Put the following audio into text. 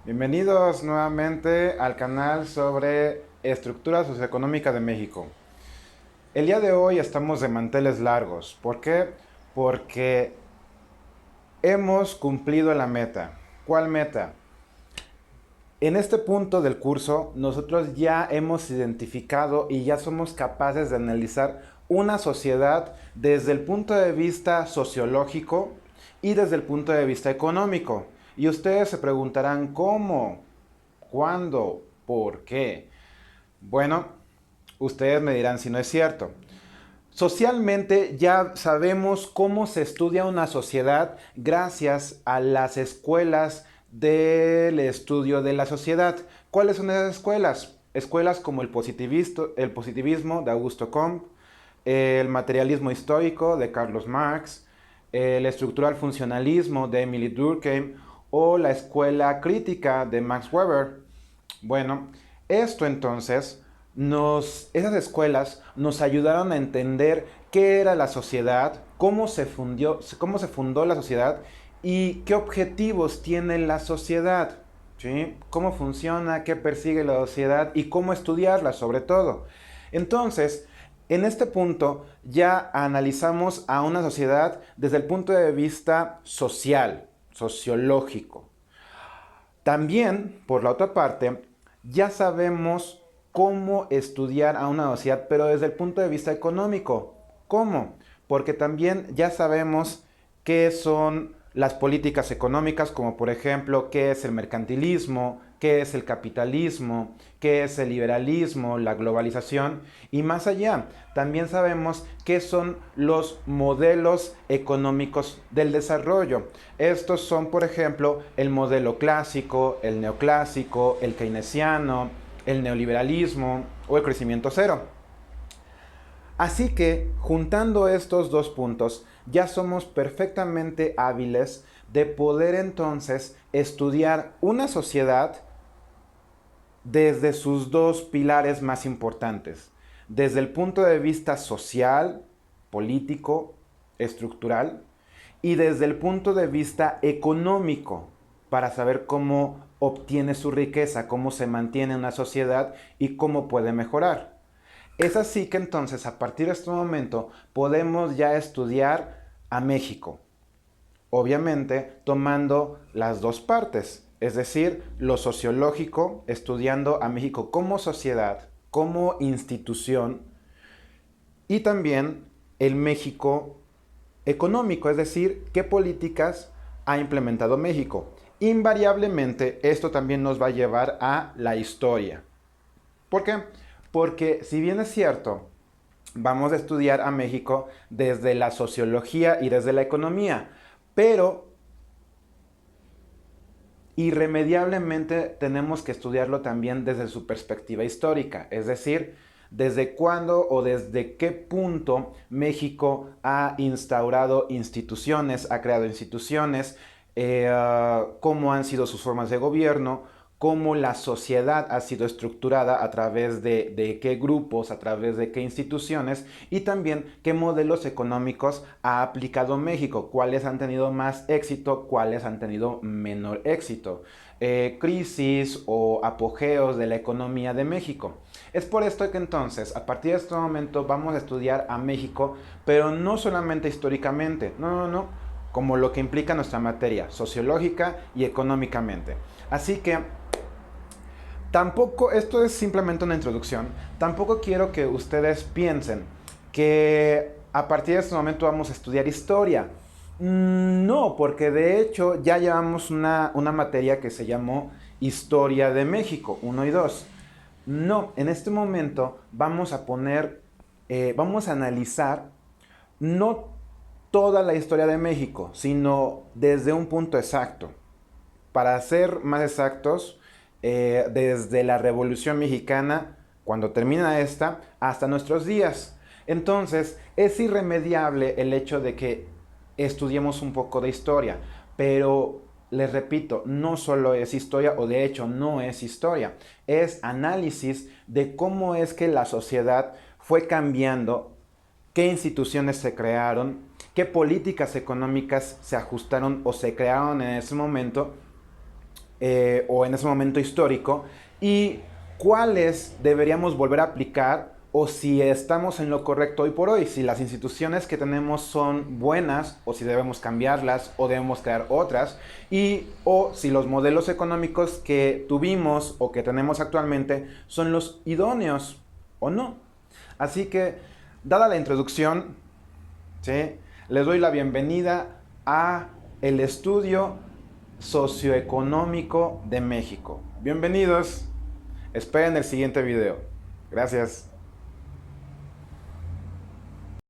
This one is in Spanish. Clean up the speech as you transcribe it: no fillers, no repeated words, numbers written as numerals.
Bienvenidos nuevamente al canal sobre estructura socioeconómica de México. El día de hoy estamos de manteles largos. ¿Por qué? Porque hemos cumplido la meta. ¿Cuál meta? En este punto del curso nosotros ya hemos identificado y ya somos capaces de analizar una sociedad desde el punto de vista sociológico y desde el punto de vista económico. Y ustedes se preguntarán cómo, cuándo, por qué. Bueno, ustedes me dirán si no es cierto. Socialmente ya sabemos cómo se estudia una sociedad gracias a las escuelas del estudio de la sociedad. ¿Cuáles son esas escuelas? Escuelas como el positivismo de Augusto Comte, el materialismo histórico de Carlos Marx, el estructural funcionalismo de Emily Durkheim o la escuela crítica de Max Weber. Bueno, esto entonces esas escuelas nos ayudaron a entender qué era la sociedad, cómo se fundó la sociedad y qué objetivos tiene la sociedad, ¿sí? Cómo funciona, qué persigue la sociedad y cómo estudiarla sobre todo. Entonces, en este punto ya analizamos a una sociedad desde el punto de vista social, sociológico. También, por la otra parte, ya sabemos cómo estudiar a una sociedad, pero desde el punto de vista económico. ¿Cómo? Porque también ya sabemos qué son las políticas económicas, como por ejemplo, qué es el mercantilismo, qué es el capitalismo, qué es el liberalismo, la globalización y más allá. También sabemos qué son los modelos económicos del desarrollo. Estos son, por ejemplo, el modelo clásico, el neoclásico, el keynesiano, el neoliberalismo o el crecimiento cero. Así que, juntando estos dos puntos, ya somos perfectamente hábiles de poder entonces estudiar una sociedad desde sus dos pilares más importantes, desde el punto de vista social, político, estructural, y desde el punto de vista económico, para saber cómo obtiene su riqueza, cómo se mantiene una sociedad y cómo puede mejorar. Es así que entonces a partir de este momento podemos ya estudiar a México, obviamente tomando las dos partes, es decir, lo sociológico, estudiando a México como sociedad, como institución, y también el México económico, es decir, qué políticas ha implementado México. Invariablemente, esto también nos va a llevar a la historia. ¿Por qué? Porque si bien es cierto, vamos a estudiar a México desde la sociología y desde la economía, pero irremediablemente tenemos que estudiarlo también desde su perspectiva histórica, es decir, desde cuándo o desde qué punto México ha instaurado instituciones, ha creado instituciones, cómo han sido sus formas de gobierno, cómo la sociedad ha sido estructurada a través de qué grupos, a través de qué instituciones y también qué modelos económicos ha aplicado México, cuáles han tenido más éxito, cuáles han tenido menor éxito, crisis o apogeos de la economía de México. Es por esto que entonces, a partir de este momento, vamos a estudiar a México, pero no solamente históricamente, no, como lo que implica nuestra materia, sociológica y económicamente. Así que tampoco, esto es simplemente una introducción, tampoco quiero que ustedes piensen que a partir de este momento vamos a estudiar historia. No, porque de hecho ya llevamos una materia que se llamó Historia de México, uno y 2. No, en este momento vamos a analizar no toda la historia de México, sino desde un punto exacto. Para ser más exactos, desde la Revolución Mexicana, cuando termina esta, hasta nuestros días. Entonces, es irremediable el hecho de que estudiemos un poco de historia, pero les repito, no solo es historia, o de hecho no es historia, es análisis de cómo es que la sociedad fue cambiando, qué instituciones se crearon, qué políticas económicas se ajustaron o se crearon en ese momento o en ese momento histórico, y cuáles deberíamos volver a aplicar o si estamos en lo correcto hoy por hoy, si las instituciones que tenemos son buenas o si debemos cambiarlas o debemos crear otras, y o si los modelos económicos que tuvimos o que tenemos actualmente son los idóneos o no. Así que, dada la introducción, ¿sí?, les doy la bienvenida a el estudio socioeconómico de México. Bienvenidos. Esperen el siguiente video. Gracias.